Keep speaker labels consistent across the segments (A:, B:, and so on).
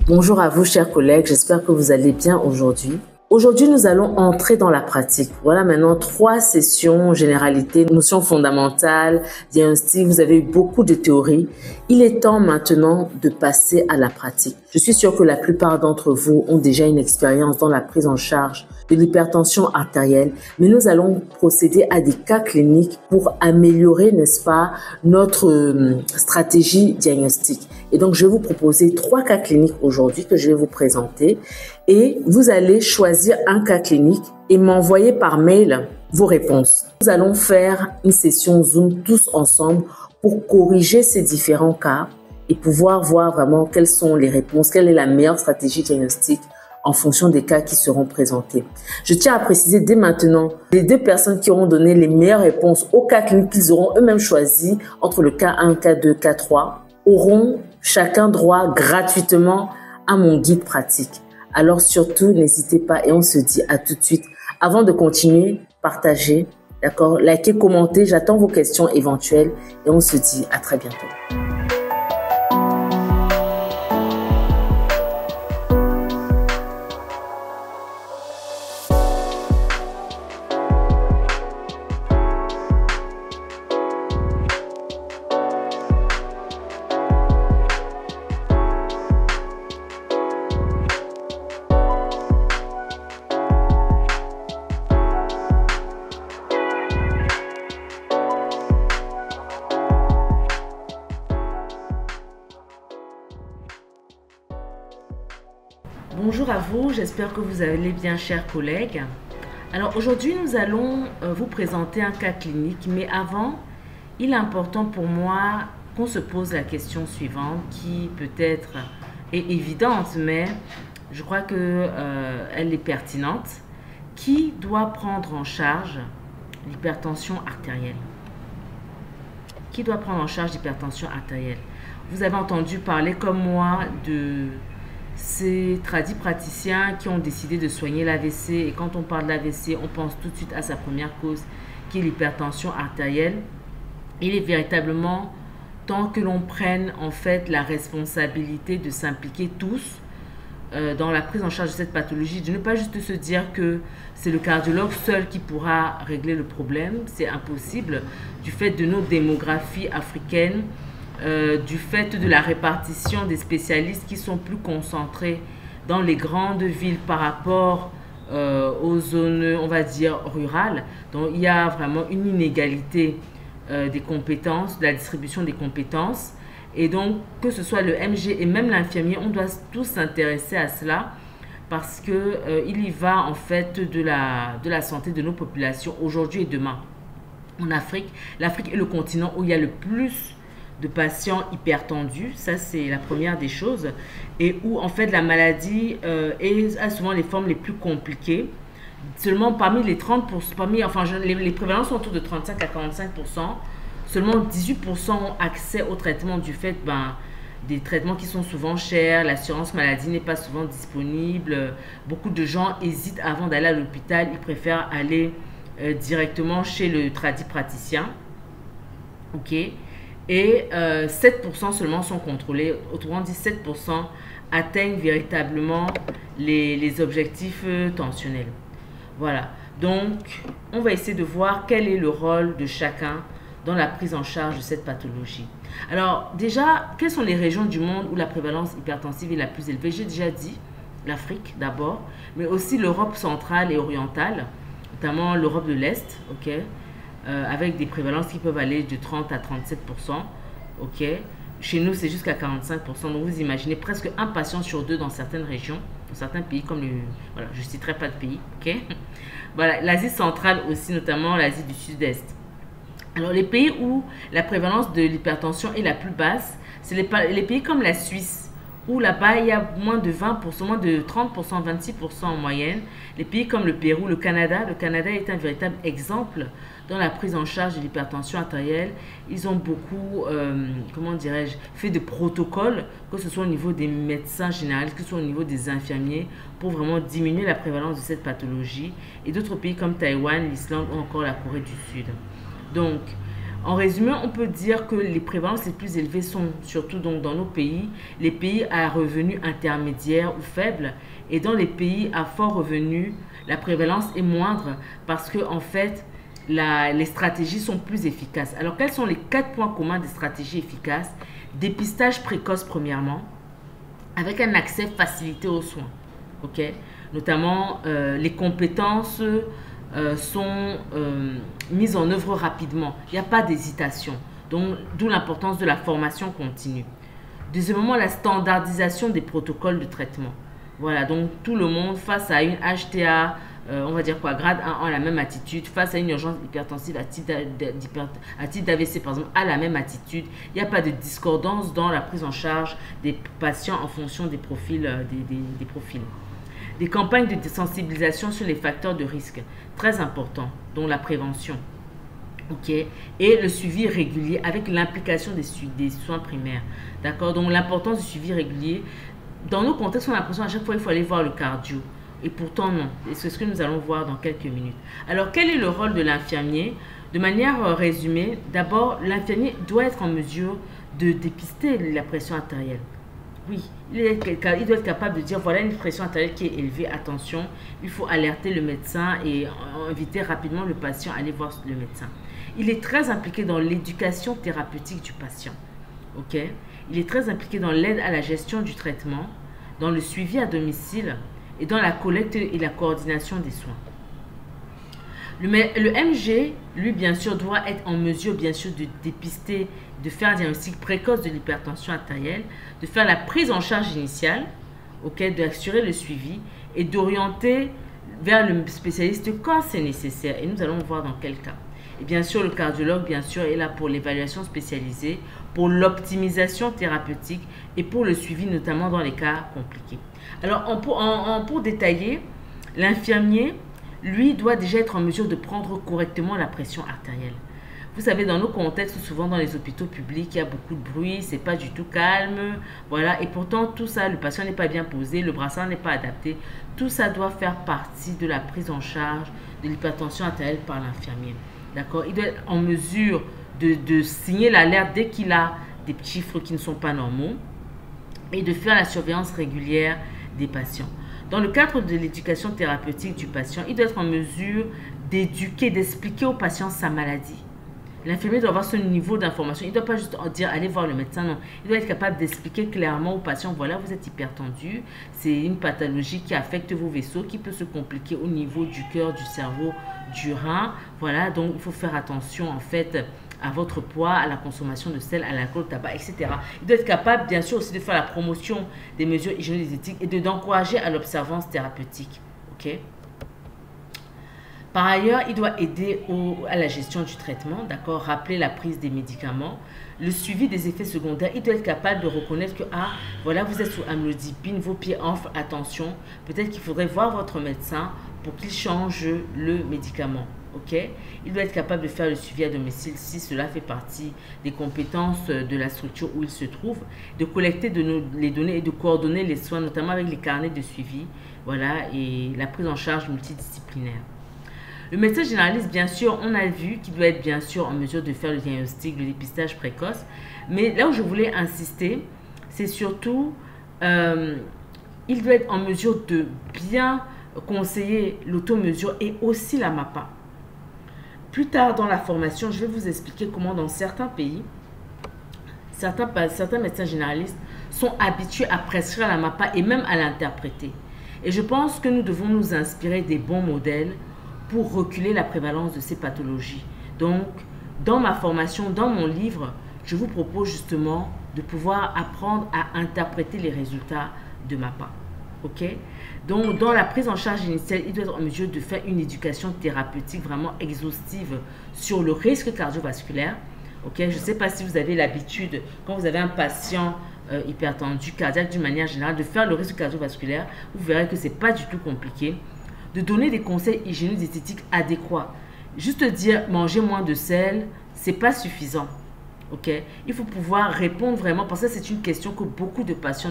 A: Bonjour à vous, chers collègues, j'espère que vous allez bien aujourd'hui. Aujourd'hui, nous allons entrer dans la pratique. Voilà maintenant 3 sessions, généralités, notions fondamentales, diagnostic. Vous avez eu beaucoup de théories. Il est temps maintenant de passer à la pratique. Je suis sûre que la plupart d'entre vous ont déjà une expérience dans la prise en charge de l'hypertension artérielle, mais nous allons procéder à des cas cliniques pour améliorer, n'est-ce pas, notre stratégie diagnostique. Et donc, je vais vous proposer 3 cas cliniques aujourd'hui que je vais vous présenter et vous allez choisir un cas clinique et m'envoyer par mail vos réponses. Nous allons faire une session Zoom tous ensemble pour corriger ces différents cas et pouvoir voir vraiment quelles sont les réponses, quelle est la meilleure stratégie diagnostique en fonction des cas qui seront présentés. Je tiens à préciser dès maintenant, les 2 personnes qui auront donné les meilleures réponses au cas clinique qu'ils auront eux-mêmes choisi entre le cas 1, cas 2, cas 3, auront chacun droit gratuitement à mon guide pratique. Alors surtout, n'hésitez pas et on se dit à tout de suite. Avant de continuer, partagez, d'accord? Likez, commentez, j'attends vos questions éventuelles et on se dit à très bientôt. Bonjour à vous, j'espère que vous allez bien, chers collègues. Alors aujourd'hui, nous allons vous présenter un cas clinique, mais avant, il est important pour moi qu'on se pose la question suivante qui peut-être est évidente, mais je crois qu'elle est pertinente. Qui doit prendre en charge l'hypertension artérielle? Qui doit prendre en charge l'hypertension artérielle? Vous avez entendu parler comme moi de ces praticiens qui ont décidé de soigner l'AVC, et quand on parle d'AVC, on pense tout de suite à sa première cause qui est l'hypertension artérielle. Il est véritablement temps que l'on prenne en fait la responsabilité de s'impliquer tous dans la prise en charge de cette pathologie, de ne pas juste se dire que c'est le cardiologue seul qui pourra régler le problème. C'est impossible du fait de nos démographies africaines, du fait de la répartition des spécialistes qui sont plus concentrés dans les grandes villes par rapport aux zones, on va dire, rurales. Donc, il y a vraiment une inégalité des compétences, de la distribution des compétences. Et donc, que ce soit le MG et même l'infirmier, on doit tous s'intéresser à cela parce qu'il y va en fait de la santé de nos populations aujourd'hui et demain. En Afrique, l'Afrique est le continent où il y a le plus de patients hypertendus, ça c'est la première des choses, et où en fait la maladie a souvent les formes les plus compliquées. Seulement parmi les 30%, les prévalences sont autour de 35 à 45%, seulement 18% ont accès au traitement du fait des traitements qui sont souvent chers, l'assurance maladie n'est pas souvent disponible, beaucoup de gens hésitent avant d'aller à l'hôpital, ils préfèrent aller directement chez le praticien. Ok. Et 7% seulement sont contrôlés, autrement dit 7% atteignent véritablement les objectifs tensionnels. Voilà, donc on va essayer de voir quel est le rôle de chacun dans la prise en charge de cette pathologie. Alors déjà, quelles sont les régions du monde où la prévalence hypertensive est la plus élevée? J'ai déjà dit l'Afrique d'abord, mais aussi l'Europe centrale et orientale, notamment l'Europe de l'Est, ok, avec des prévalences qui peuvent aller de 30 à 37%. Ok. Chez nous, c'est jusqu'à 45%. Donc, vous imaginez presque un patient sur 2 dans certaines régions, dans certains pays comme voilà, je ne citerai pas de pays. Ok. Voilà, l'Asie centrale aussi, notamment l'Asie du Sud-Est. Alors, les pays où la prévalence de l'hypertension est la plus basse, c'est les pays comme la Suisse, où là-bas, il y a moins de 20%, moins de 30%, 26% en moyenne. Les pays comme le Pérou, le Canada est un véritable exemple dans la prise en charge de l'hypertension artérielle. Ils ont beaucoup, comment dirais-je, fait de protocoles, que ce soit au niveau des médecins généralistes, que ce soit au niveau des infirmiers, pour vraiment diminuer la prévalence de cette pathologie. Et d'autres pays comme Taïwan, l'Islande ou encore la Corée du Sud. Donc, En résumé, on peut dire que les prévalences les plus élevées sont surtout donc dans nos pays, les pays à revenus intermédiaires ou faibles, et dans les pays à fort revenu, la prévalence est moindre parce que en fait, les stratégies sont plus efficaces. Alors, quels sont les 4 points communs des stratégies efficaces? Dépistage précoce premièrement, avec un accès facilité aux soins, ok? Notamment, les compétences sont mises en œuvre rapidement. Il n'y a pas d'hésitation. Donc, d'où l'importance de la formation continue. Deuxièmement, la standardisation des protocoles de traitement. Voilà, donc tout le monde face à une HTA, on va dire quoi, grade 1 a la même attitude, face à une urgence hypertensive à titre d'AVC par exemple, a la même attitude. Il n'y a pas de discordance dans la prise en charge des patients en fonction des profils. Des campagnes de sensibilisation sur les facteurs de risque, très important, dont la prévention. Ok, et le suivi régulier avec l'implication des soins primaires. D'accord, donc l'importance du suivi régulier. Dans nos contextes, on a l'impression à chaque fois il faut aller voir le cardio. Et pourtant non. Et c'est ce que nous allons voir dans quelques minutes. Alors, quel est le rôle de l'infirmier? De manière résumée, d'abord, l'infirmier doit être en mesure de dépister la pression artérielle. Oui, il doit être capable de dire, voilà une pression artérielle qui est élevée, attention, il faut alerter le médecin et inviter rapidement le patient à aller voir le médecin. Il est très impliqué dans l'éducation thérapeutique du patient. Ok? Il est très impliqué dans l'aide à la gestion du traitement, dans le suivi à domicile et dans la collecte et la coordination des soins. Le MG, lui, bien sûr, doit être en mesure, bien sûr, de dépister, de faire un diagnostic précoce de l'hypertension artérielle, de faire la prise en charge initiale, okay, d'assurer le suivi et d'orienter vers le spécialiste quand c'est nécessaire. Et nous allons voir dans quel cas. Et bien sûr, le cardiologue, bien sûr, est là pour l'évaluation spécialisée, pour l'optimisation thérapeutique et pour le suivi, notamment dans les cas compliqués. Alors, pour détailler, l'infirmier, lui, doit déjà être en mesure de prendre correctement la pression artérielle. Vous savez, dans nos contextes, souvent dans les hôpitaux publics, il y a beaucoup de bruit, c'est pas du tout calme, voilà. Et pourtant, tout ça, le patient n'est pas bien posé, le brassard n'est pas adapté. Tout ça doit faire partie de la prise en charge de l'hypertension artérielle par l'infirmier. D'accord? Il doit être en mesure de signer l'alerte dès qu'il a des chiffres qui ne sont pas normaux et de faire la surveillance régulière des patients. Dans le cadre de l'éducation thérapeutique du patient, il doit être en mesure d'éduquer, d'expliquer au patient sa maladie. L'infirmier doit avoir ce niveau d'information. Il ne doit pas juste dire allez voir le médecin, non. Il doit être capable d'expliquer clairement au patient, voilà, vous êtes hypertendu, c'est une pathologie qui affecte vos vaisseaux, qui peut se compliquer au niveau du cœur, du cerveau, du rein. Voilà, donc il faut faire attention en fait à votre poids, à la consommation de sel, à l'alcool, au tabac, etc. Il doit être capable, bien sûr, aussi de faire la promotion des mesures hygiéniques et d'encourager à l'observance thérapeutique. Ok? Par ailleurs, il doit aider à la gestion du traitement, d'accord, rappeler la prise des médicaments, le suivi des effets secondaires. Il doit être capable de reconnaître que, ah, voilà, vous êtes sous amlodipine, vos pieds enflent, attention, peut-être qu'il faudrait voir votre médecin pour qu'il change le médicament. Okay? Il doit être capable de faire le suivi à domicile si cela fait partie des compétences de la structure où il se trouve, de collecter les données et de coordonner les soins, notamment avec les carnets de suivi, voilà, et la prise en charge multidisciplinaire. Le médecin généraliste, bien sûr, on a vu qu'il doit être bien sûr en mesure de faire le diagnostic, le dépistage précoce, mais là où je voulais insister, c'est surtout, il doit être en mesure de bien conseiller l'automesure et aussi la MAPA. Plus tard dans la formation, je vais vous expliquer comment dans certains pays, certains médecins généralistes sont habitués à prescrire la MAPA et même à l'interpréter. Et je pense que nous devons nous inspirer des bons modèles pour reculer la prévalence de ces pathologies. Donc, dans ma formation, dans mon livre, je vous propose justement de pouvoir apprendre à interpréter les résultats de MAPA. Ok? Donc, dans la prise en charge initiale, il doit être en mesure de faire une éducation thérapeutique vraiment exhaustive sur le risque cardiovasculaire. Ok? Je ne sais pas si vous avez l'habitude, quand vous avez un patient hypertendu, cardiaque d'une manière générale, de faire le risque cardiovasculaire. Vous verrez que ce n'est pas du tout compliqué. De donner des conseils hygiéniques diététiques adéquats. Juste dire manger moins de sel, ce n'est pas suffisant. Ok? Il faut pouvoir répondre vraiment, parce que c'est une question que beaucoup de patients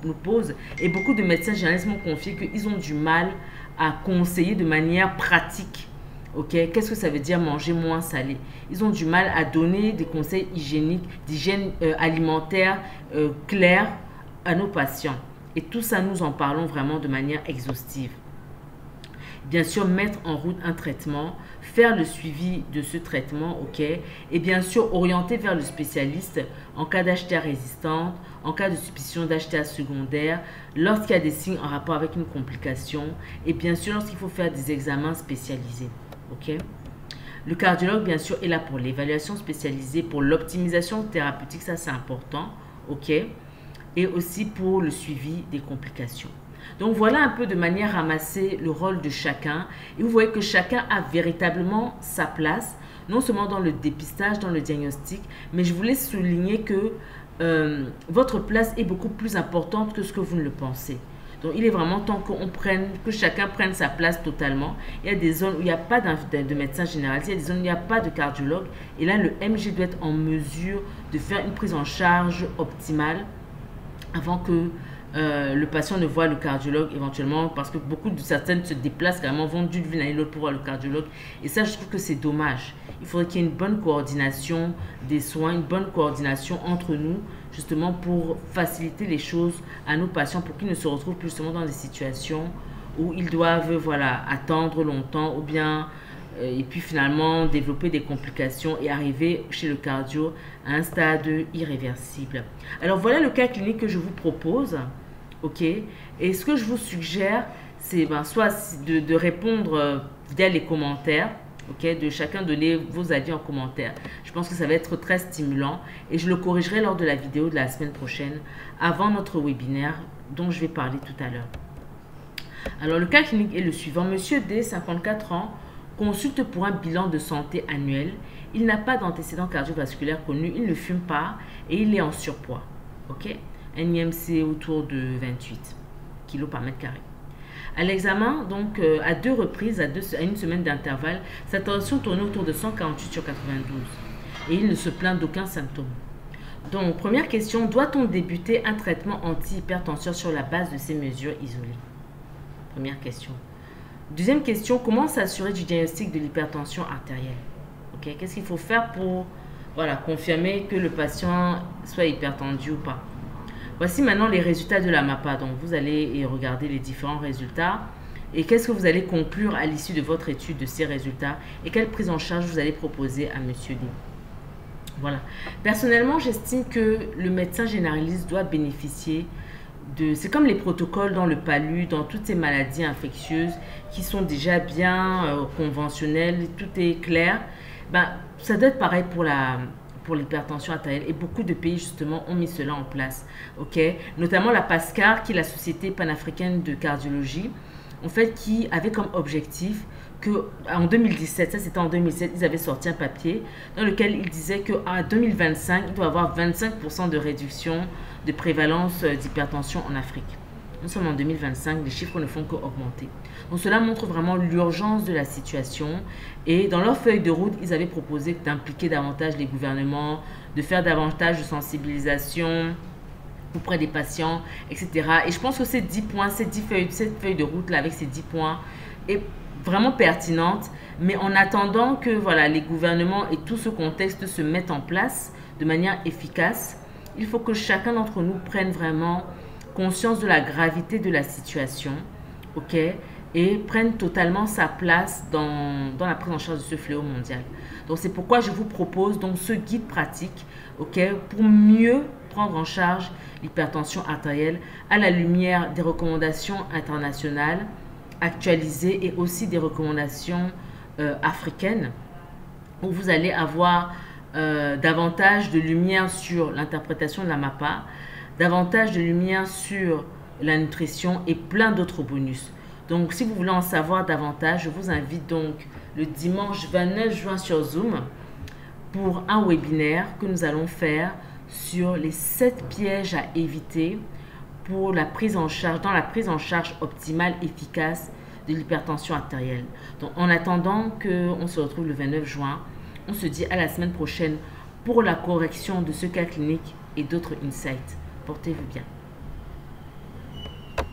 A: nous posent et beaucoup de médecins généralistes m'ont confié qu'ils ont du mal à conseiller de manière pratique. Ok, qu'est-ce que ça veut dire manger moins salé? Ils ont du mal à donner des conseils hygiéniques, d'hygiène alimentaire clairs à nos patients. Et tout ça, nous en parlons vraiment de manière exhaustive. Bien sûr, mettre en route un traitement, faire le suivi de ce traitement, ok, et bien sûr, orienter vers le spécialiste en cas d'HTA résistante, en cas de suspicion d'HTA secondaire, lorsqu'il y a des signes en rapport avec une complication, et bien sûr, lorsqu'il faut faire des examens spécialisés, ok. Le cardiologue, bien sûr, est là pour l'évaluation spécialisée, pour l'optimisation thérapeutique, ça c'est important, ok, et aussi pour le suivi des complications. Donc voilà un peu de manière ramassée le rôle de chacun. Et vous voyez que chacun a véritablement sa place, non seulement dans le dépistage, dans le diagnostic, mais je voulais souligner que votre place est beaucoup plus importante que ce que vous ne le pensez. Donc il est vraiment temps que chacun prenne sa place totalement. Il y a des zones où il n'y a pas de médecin généraliste, il y a des zones où il n'y a pas de cardiologue. Et là, le MG doit être en mesure de faire une prise en charge optimale avant que le patient ne voit le cardiologue éventuellement, parce que certaines se déplacent carrément, vont d'une ville à l'autre pour voir le cardiologue, et ça je trouve que c'est dommage. Il faudrait qu'il y ait une bonne coordination des soins, une bonne coordination entre nous, justement pour faciliter les choses à nos patients, pour qu'ils ne se retrouvent plus justement dans des situations où ils doivent attendre longtemps, ou bien et puis finalement développer des complications et arriver chez le cardio à un stade irréversible. Alors voilà le cas clinique que je vous propose, ok, et ce que je vous suggère, c'est soit de répondre via les commentaires, ok, de chacun donner vos avis en commentaire. Je pense que ça va être très stimulant et je le corrigerai lors de la vidéo de la semaine prochaine, avant notre webinaire dont je vais parler tout à l'heure. Alors le cas clinique est le suivant. Monsieur D, 54 ans, consulte pour un bilan de santé annuel. Il n'a pas d'antécédents cardiovasculaires connus, il ne fume pas et il est en surpoids. Ok, un IMC autour de 28 kg par mètre carré. À l'examen, donc à 2 reprises, à une semaine d'intervalle, sa tension tournait autour de 148 sur 92 et il ne se plaint d'aucun symptôme. Donc, première question, doit-on débuter un traitement anti-hypertenseur sur la base de ces mesures isolées? Première question. Deuxième question, comment s'assurer du diagnostic de l'hypertension artérielle? Okay. Qu'est-ce qu'il faut faire pour confirmer que le patient soit hypertendu ou pas? Voici maintenant les résultats de la MAPA. Donc, vous allez regarder les différents résultats. Et qu'est-ce que vous allez conclure à l'issue de votre étude de ces résultats? Et quelle prise en charge vous allez proposer à Monsieur D? Voilà. Personnellement, j'estime que le médecin généraliste doit bénéficier c'est comme les protocoles dans le palu, dans toutes ces maladies infectieuses qui sont déjà bien conventionnelles, tout est clair. Ça doit être pareil pour l'hypertension artérielle et beaucoup de pays justement ont mis cela en place. Okay? Notamment la PASCAR, qui est la Société panafricaine de cardiologie, en fait, qui avait comme objectif qu'en 2017, ça c'était en 2007, ils avaient sorti un papier dans lequel ils disaient qu'en 2025, il doit y avoir 25% de réduction de prévalence d'hypertension en Afrique. Nous sommes en 2025, les chiffres ne font qu'augmenter. Donc cela montre vraiment l'urgence de la situation et dans leur feuille de route, ils avaient proposé d'impliquer davantage les gouvernements, de faire davantage de sensibilisation auprès des patients, etc. Et je pense que ces 10 points, cette feuille de route là avec ces 10 points est vraiment pertinente, mais en attendant que les gouvernements et tout ce contexte se mettent en place de manière efficace, il faut que chacun d'entre nous prenne vraiment conscience de la gravité de la situation, ok, et prenne totalement sa place dans la prise en charge de ce fléau mondial. Donc c'est pourquoi je vous propose donc ce guide pratique, ok, pour mieux prendre en charge l'hypertension artérielle à la lumière des recommandations internationales actualisées et aussi des recommandations africaines, où vous allez avoir davantage de lumière sur l'interprétation de la MAPA, davantage de lumière sur la nutrition et plein d'autres bonus. Donc, si vous voulez en savoir davantage, je vous invite donc le dimanche 29 juin sur Zoom pour un webinaire que nous allons faire sur les 7 pièges à éviter pour la prise en charge optimale, efficace de l'hypertension artérielle. Donc, en attendant qu'on se retrouve le 29 juin, on se dit à la semaine prochaine pour la correction de ce cas clinique et d'autres insights. Portez-vous bien.